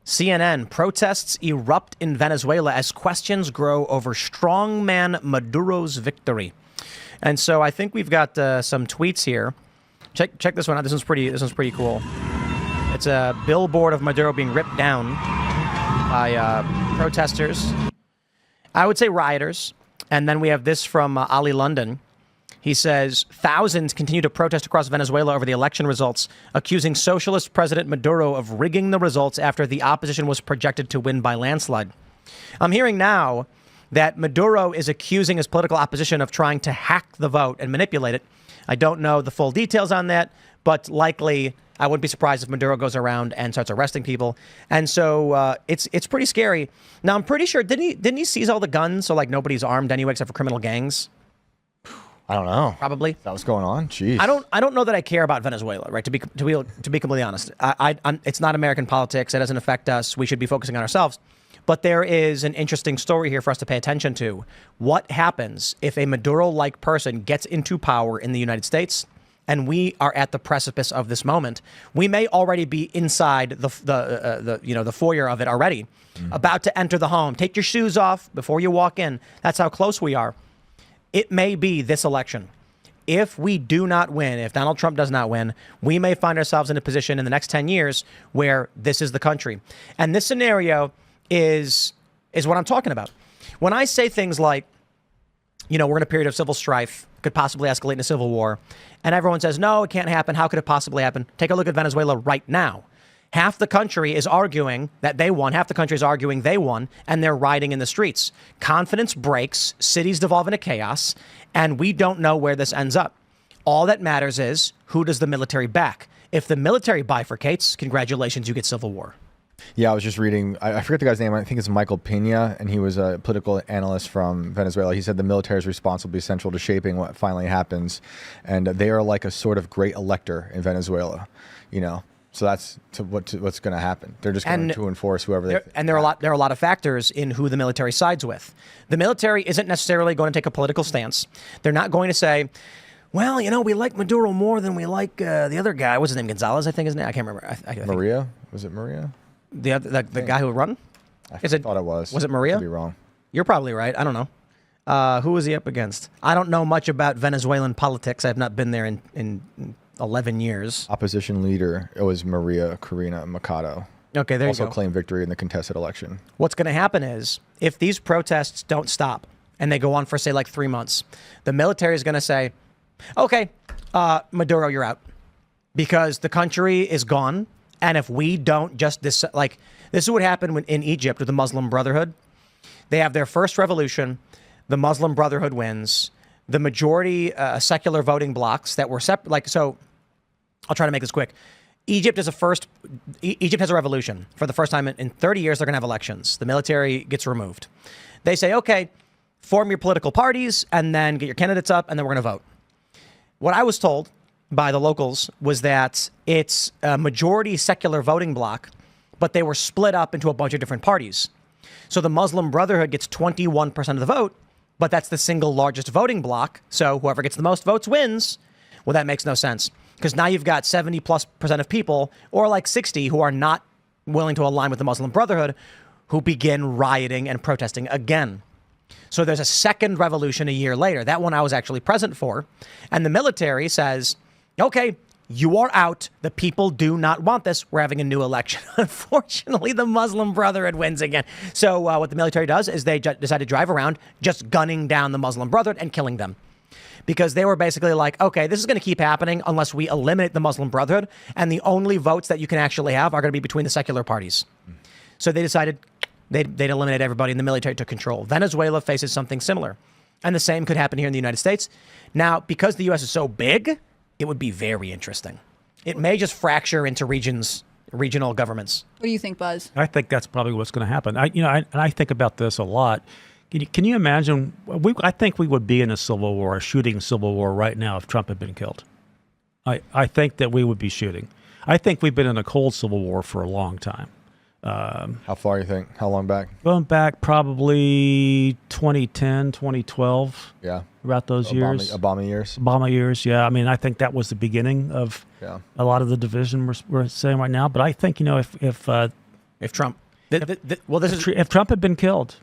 CNN, protests erupt in Venezuela as questions grow over strongman Maduro's victory. And so I think we've got some tweets here. Check this one out. This one's pretty cool. It's a billboard of Maduro being ripped down by protesters. I would say rioters. And then we have this from Ali London. He says, thousands continue to protest across Venezuela over the election results, accusing Socialist President Maduro of rigging the results after the opposition was projected to win by landslide. I'm hearing now that Maduro is accusing his political opposition of trying to hack the vote and manipulate it. I don't know the full details on that, but likely I wouldn't be surprised if Maduro goes around and starts arresting people. And so it's pretty scary. Now, I'm pretty sure, didn't he seize all the guns? So like nobody's armed anyway except for criminal gangs? I don't know. Probably. That was going on. Jeez. I don't know that I care about Venezuela, right? To be completely honest, it's not American politics. It doesn't affect us. We should be focusing on ourselves. But there is an interesting story here for us to pay attention to. What happens if a Maduro-like person gets into power in the United States, and we are at the precipice of this moment? We may already be inside the foyer of it already, about to enter the home. Take your shoes off before you walk in. That's how close we are. It may be this election. If we do not win, if Donald Trump does not win, we may find ourselves in a position in the next 10 years where this is the country. And this scenario is what I'm talking about. When I say things like, we're in a period of civil strife, could possibly escalate into civil war, and everyone says, no, it can't happen. How could it possibly happen? Take a look at Venezuela right now. Half the country is arguing that they won. Half the country is arguing they won, and they're rioting in the streets. Confidence breaks, cities devolve into chaos, and we don't know where this ends up. All that matters is, who does the military back? If the military bifurcates, congratulations, you get civil war. Yeah, I was just reading, I forget the guy's name, I think it's Michael Pena, and he was a political analyst from Venezuela. He said the military is responsible, be central to shaping what finally happens, and they are like a sort of great elector in Venezuela, So that's what's going to happen. They're just going to enforce whoever they. And there are a lot of factors in who the military sides with. The military isn't necessarily going to take a political stance. They're not going to say, well, we like Maduro more than we like the other guy. What's his name? Gonzalez, I think his name. I can't remember. I Maria? Was it Maria? The guy who run? I thought it was. Was it Maria? Could be wrong. You're probably right. I don't know. Who was he up against? I don't know much about Venezuelan politics. I've not been there in 11 years. Opposition leader, it was Maria Corina Machado. Okay, there you go. Also claimed victory in the contested election. What's going to happen is, if these protests don't stop, and they go on for, say, like 3 months, the military is going to say, okay, Maduro, you're out. Because the country is gone, and if we don't just, this is what happened in Egypt with the Muslim Brotherhood. They have their first revolution, the Muslim Brotherhood wins, the majority secular voting blocks that were separate, so I'll try to make this quick. Egypt has a revolution. For the first time in 30 years, they're going to have elections. The military gets removed. They say, okay, form your political parties and then get your candidates up, and then we're going to vote. What I was told by the locals was that it's a majority secular voting bloc, but they were split up into a bunch of different parties. So the Muslim Brotherhood gets 21% of the vote, but that's the single largest voting bloc. So whoever gets the most votes wins. Well, that makes no sense, because now you've got 70+% of people, or like 60, who are not willing to align with the Muslim Brotherhood, who begin rioting and protesting again. So there's a second revolution a year later. That one I was actually present for. And the military says, okay, you are out. The people do not want this. We're having a new election. Unfortunately, the Muslim Brotherhood wins again. So what the military does is they decide to drive around just gunning down the Muslim Brotherhood and killing them. Because they were basically like, okay, this is going to keep happening unless we eliminate the Muslim Brotherhood. And the only votes that you can actually have are going to be between the secular parties. So they decided they'd eliminate everybody, and the military took control. Venezuela faces something similar. And the same could happen here in the United States. Now, because the U.S. is so big, it would be very interesting. It may just fracture into regional governments. What do you think, Buzz? I think that's probably what's going to happen. I think about this a lot. Can you imagine? I think we would be in a civil war, a shooting civil war right now if Trump had been killed. I think that we would be shooting. I think we've been in a cold civil war for a long time. How far you think? How long back? Going back probably 2010, 2012. Yeah. About those years. Obama years. Obama years, yeah. I mean, I think that was the beginning of a lot of the division we're saying right now. But I think, if If Trump, well, this is If Trump had been killed,